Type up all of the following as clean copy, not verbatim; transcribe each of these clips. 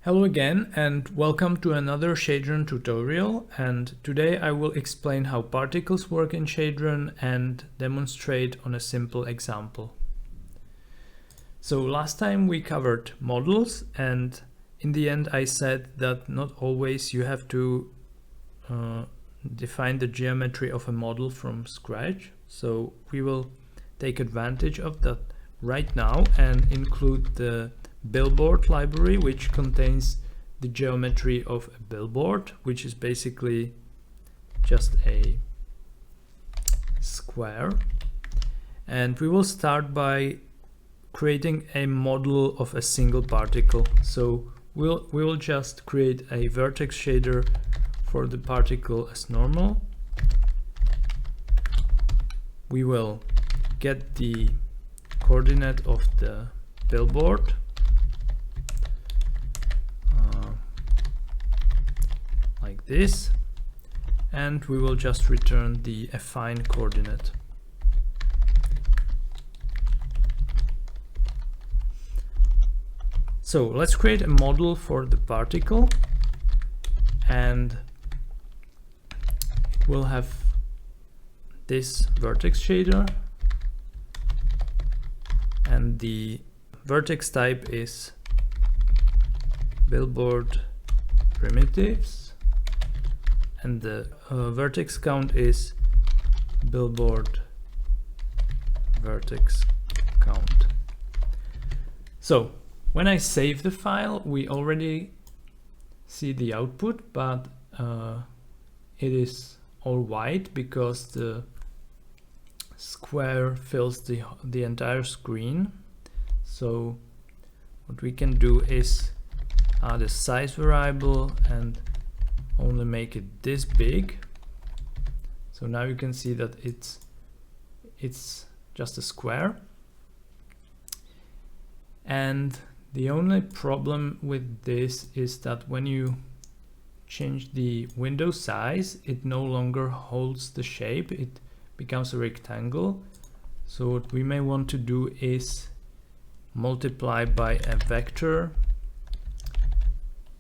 Hello again and welcome to another Shadron tutorial, and today I will explain how particles work in Shadron and demonstrate on a simple example. So last time we covered models, and in the end I said that not always you have to define the geometry of a model from scratch. So we will take advantage of that right now and include the billboard library, which contains the geometry of a billboard, which is basically just a square. And we will start by creating a model of a single particle. So we will just create a vertex shader for the particle as normal. We will get the coordinate of the billboard, like this, and we will just return the affine coordinate. So let's create a model for the particle, and it will have this vertex shader, and the vertex type is billboard primitives, and the vertex count is billboard vertex count. So when I save the file, we already see the output, but it is all white because the square fills the entire screen. So what we can do is add a size variable and only make it this big. So now you can see that it's just a square. And the only problem with this is that when you change the window size, it no longer holds the shape, it becomes a rectangle. So what we may want to do is multiply by a vector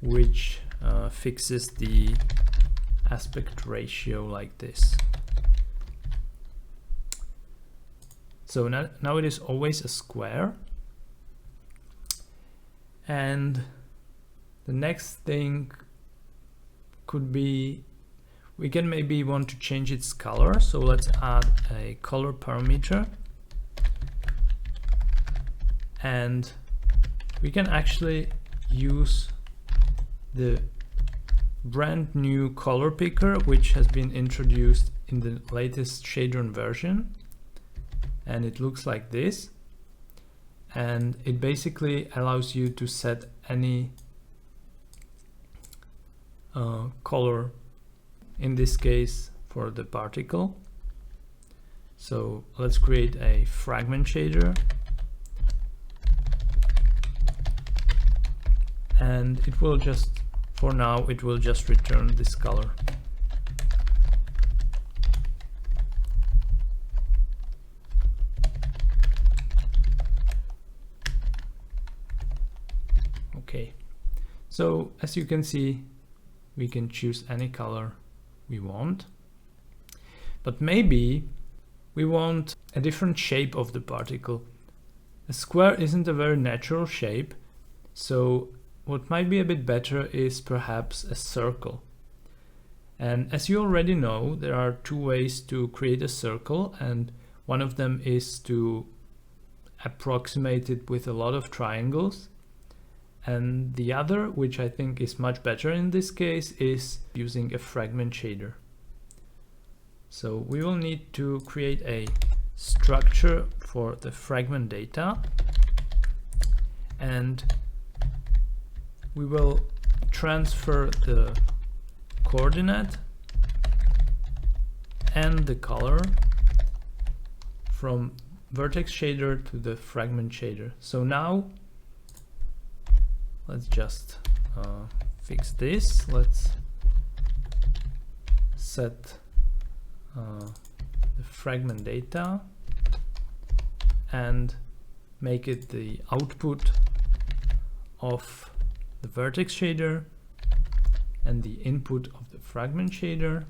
which fixes the aspect ratio like this. So now it is always a square. And the next thing could be, we can maybe want to change its color. So let's add a color parameter, and we can actually use the brand new color picker, which has been introduced in the latest Shadron version, and it looks like this. And it basically allows you to set any color, in this case for the particle. So let's create a fragment shader, and it will just, for now, it will just return this color. Okay, so as you can see, we can choose any color we want, but maybe we want a different shape of the particle. A square isn't a very natural shape, so what might be a bit better is perhaps a circle. And as you already know, there are two ways to create a circle, and one of them is to approximate it with a lot of triangles. And the other, which I think is much better in this case, is using a fragment shader. So we will need to create a structure for the fragment data, and we will transfer the coordinate and the color from vertex shader to the fragment shader. So now let's just fix this. Let's set the fragment data and make it the output of the vertex shader and the input of the fragment shader.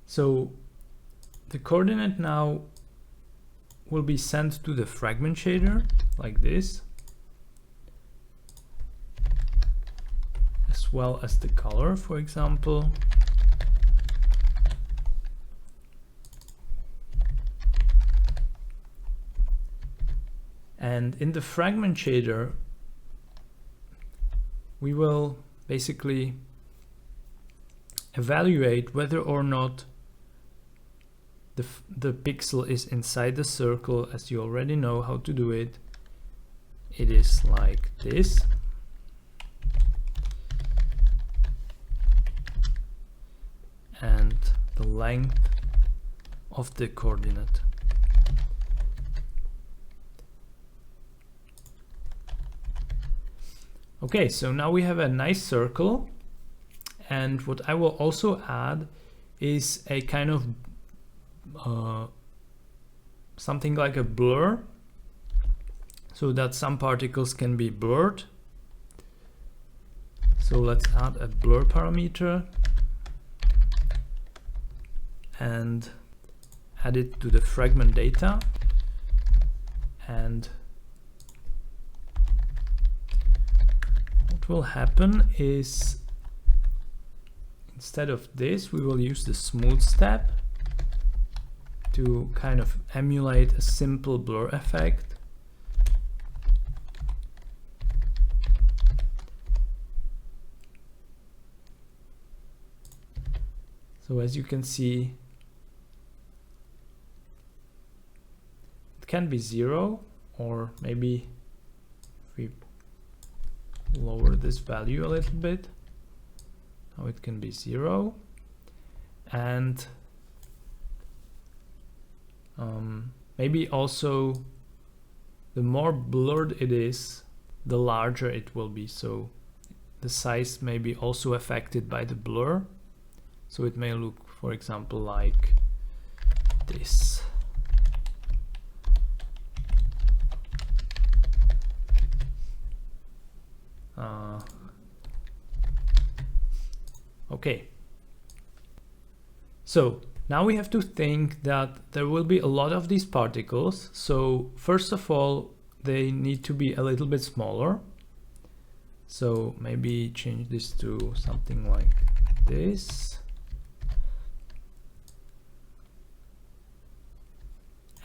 So the coordinate now will be sent to the fragment shader like this, as well as the color, for example. And in the fragment shader, we will basically evaluate whether or not the pixel is inside the circle. As you already know how to do it. It is like this. And the length of the coordinate. Okay, so now we have a nice circle, and what I will also add is a kind of something like a blur, so that some particles can be blurred. So let's add a blur parameter and add it to the fragment data. And what will happen is, instead of this, we will use the smooth step to kind of emulate a simple blur effect. So as you can see, it can be 0, or maybe if we lower this value a little bit, now it can be 0. And maybe also the more blurred it is, the larger it will be. So the size may be also affected by the blur. So it may look, for example, like this. Okay. So now we have to think that there will be a lot of these particles. So first of all, they need to be a little bit smaller. So maybe change this to something like this.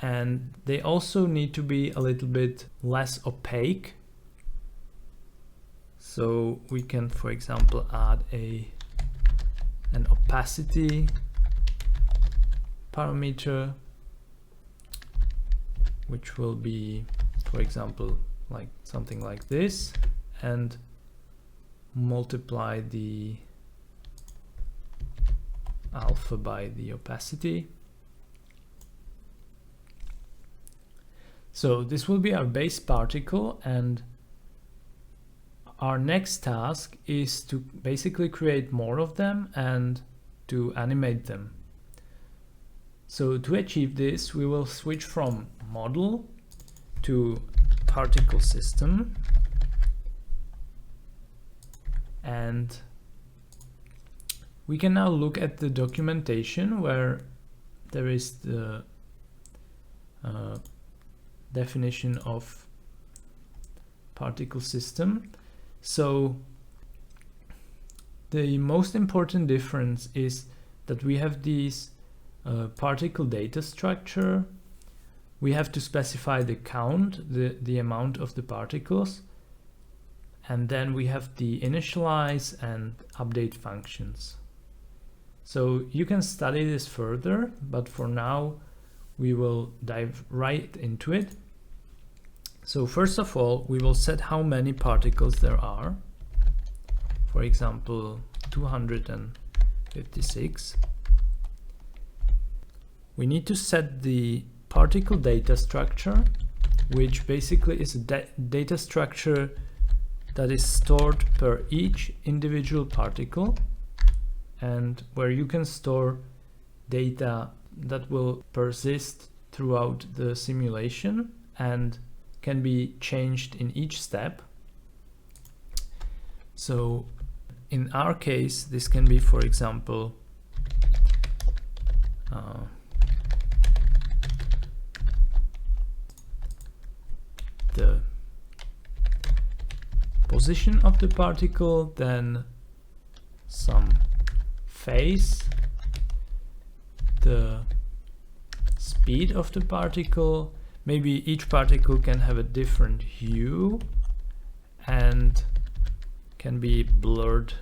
And they also need to be a little bit less opaque. So we can, for example, add an opacity parameter, which will be, for example, like something like this, and multiply the alpha by the opacity. So this will be our base particle, and our next task is to basically create more of them and to animate them. So to achieve this, we will switch from model to particle system, and we can now look at the documentation where there is the definition of particle system. So the most important difference is that we have these particle data structure. We have to specify the count, the amount of the particles, and then we have the initialize and update functions. So you can study this further, but for now we will dive right into it. So first of all, we will set how many particles there are. For example, 256. We need to set the particle data structure, which basically is a data structure that is stored per each individual particle, and where you can store data that will persist throughout the simulation and can be changed in each step. So in our case, this can be, for example, the position of the particle, then some phase, the speed of the particle, maybe each particle can have a different hue and can be blurred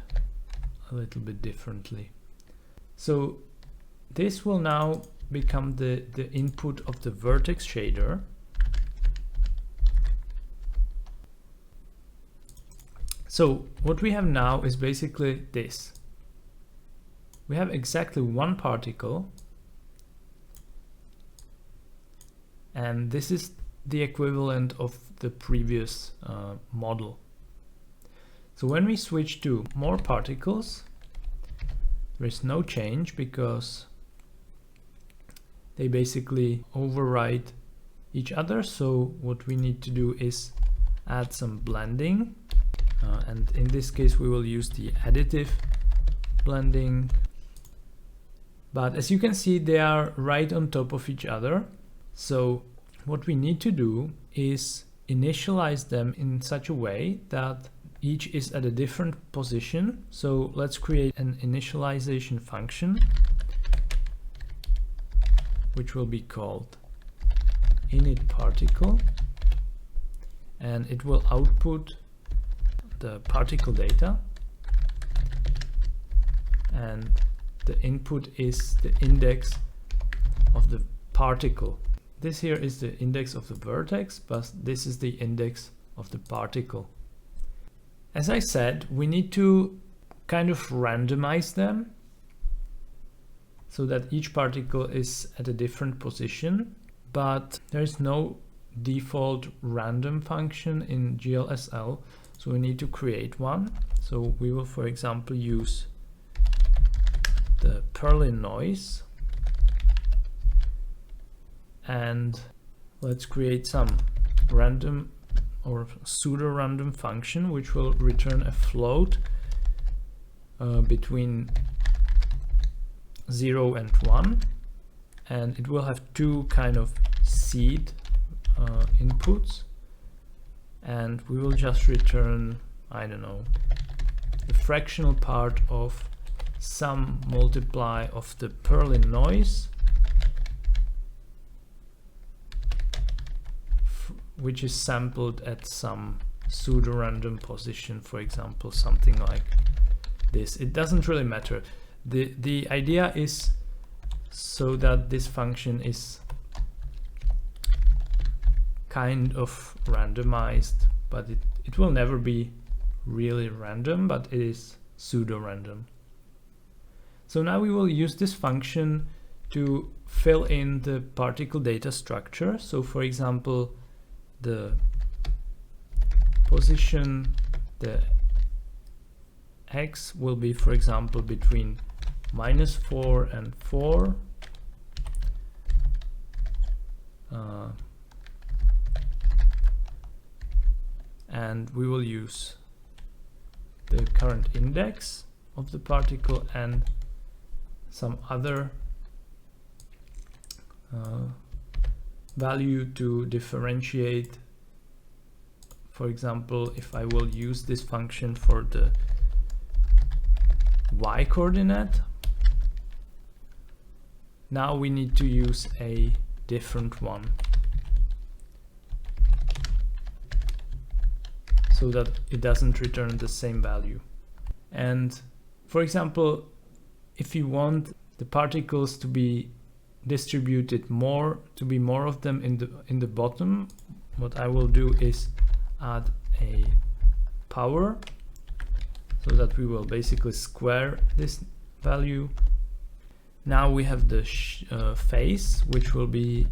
a little bit differently. So this will now become the input of the vertex shader. So what we have now is basically this. We have exactly one particle, and this is the equivalent of the previous model. So when we switch to more particles, there is no change because they basically override each other. So what we need to do is add some blending, and in this case we will use the additive blending. But as you can see, they are right on top of each other. So what we need to do is initialize them in such a way that each is at a different position. So let's create an initialization function, which will be called initParticle, and it will output the particle data, and the input is the index of the particle. This here is the index of the vertex, but this is the index of the particle. As I said, we need to kind of randomize them so that each particle is at a different position, but there is no default random function in GLSL, so we need to create one. So we will, for example, use the Perlin noise, and let's create some random or pseudo-random function which will return a float between 0 and 1, and it will have two kind of seed inputs, and we will just return, I don't know, the fractional part of some multiply of the Perlin noise, which is sampled at some pseudo-random position, for example, something like this. It doesn't really matter. The idea is so that this function is kind of randomized, but it will never be really random, but it is pseudo-random. So now we will use this function to fill in the particle data structure. So for example, the position, the x will be, for example, between -4 and 4, and we will use the current index of the particle and some other value to differentiate. For example, if I will use this function for the y coordinate, now we need to use a different one so that it doesn't return the same value. And for example, if you want the particles to be distributed more, to be more of them in the bottom, what I will do is add a power so that we will basically square this value. Now we have the phase, which will be,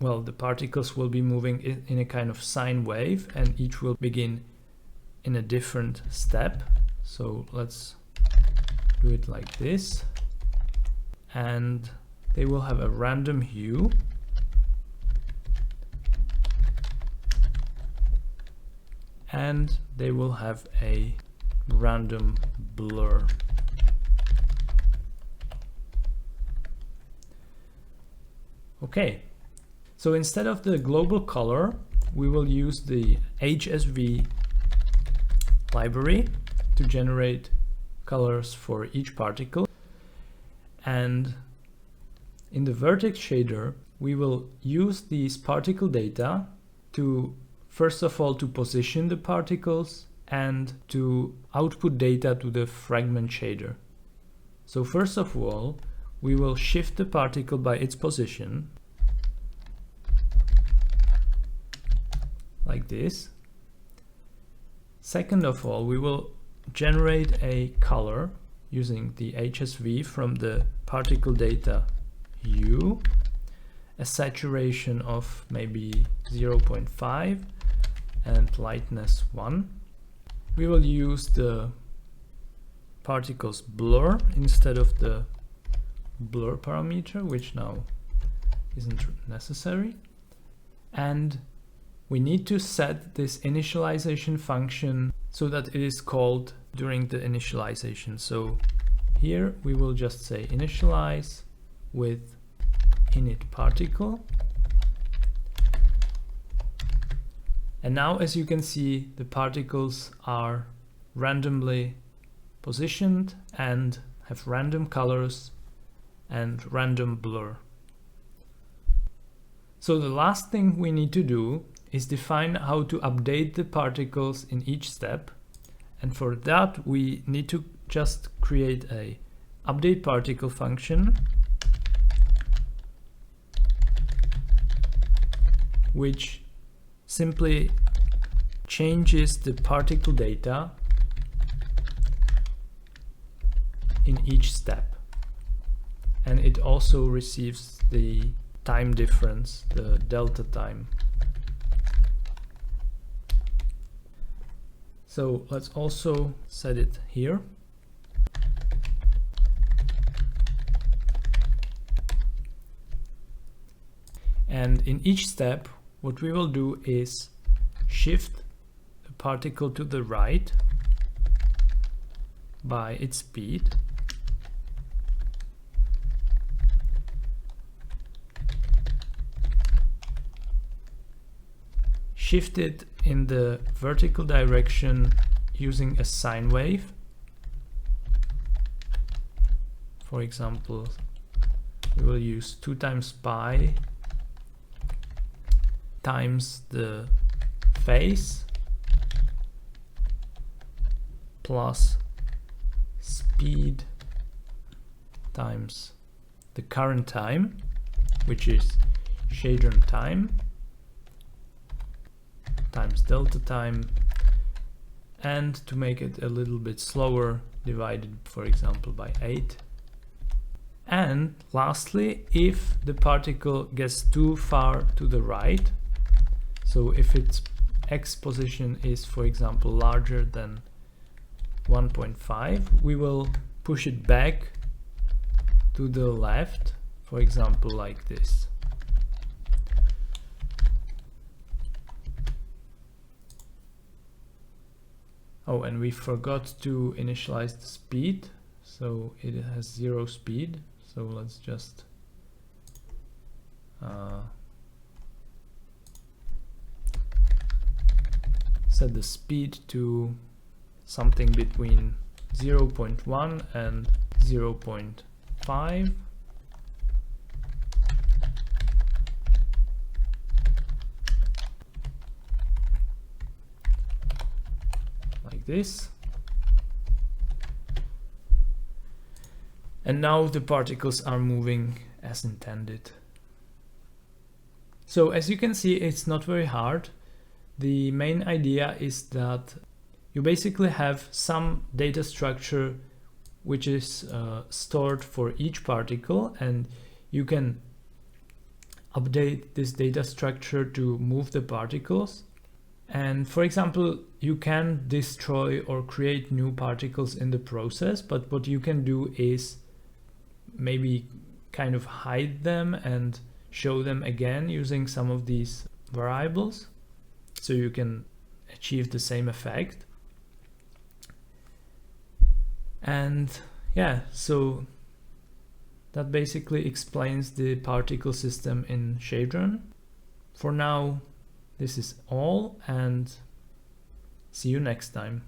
well, the particles will be moving in a kind of sine wave, and each will begin in a different step. So let's do it like this. And they will have a random hue, and they will have a random blur. Okay, so instead of the global color, we will use the HSV library to generate colors for each particle. And in the vertex shader, we will use these particle data to, first of all, to position the particles and to output data to the fragment shader. So first of all, we will shift the particle by its position, like this. Second of all, we will generate a color using the HSV from the particle data hue, a saturation of maybe 0.5 and lightness 1. We will use the particles blur instead of the blur parameter, which now isn't necessary. And we need to set this initialization function so that it is called during the initialization. So here we will just say initialize with init particle. And now, as you can see, the particles are randomly positioned and have random colors and random blur. So the last thing we need to do is define how to update the particles in each step. And for that, we need to just create a update particle function, which simply changes the particle data in each step. And it also receives the time difference, the delta time. So let's also set it here. And in each step, what we will do is shift the particle to the right by its speed. Shift it in the vertical direction using a sine wave. For example, we will use 2 times pi times the phase plus speed times the current time, which is Shadron time, times delta time, and to make it a little bit slower, divided, for example, by 8. And lastly, if the particle gets too far to the right, so if its x position is, for example, larger than 1.5, we will push it back to the left, for example, like this. Oh, and we forgot to initialize the speed, so it has 0 speed. So let's just set the speed to something between 0.1 and 0.5. Like this. And now the particles are moving as intended. So as you can see, it's not very hard. The main idea is that you basically have some data structure which is stored for each particle, and you can update this data structure to move the particles. And for example, you can destroy or create new particles in the process, but what you can do is maybe kind of hide them and show them again using some of these variables, so you can achieve the same effect. And yeah, so that basically explains the particle system in Shadron. For now, this is all, and see you next time.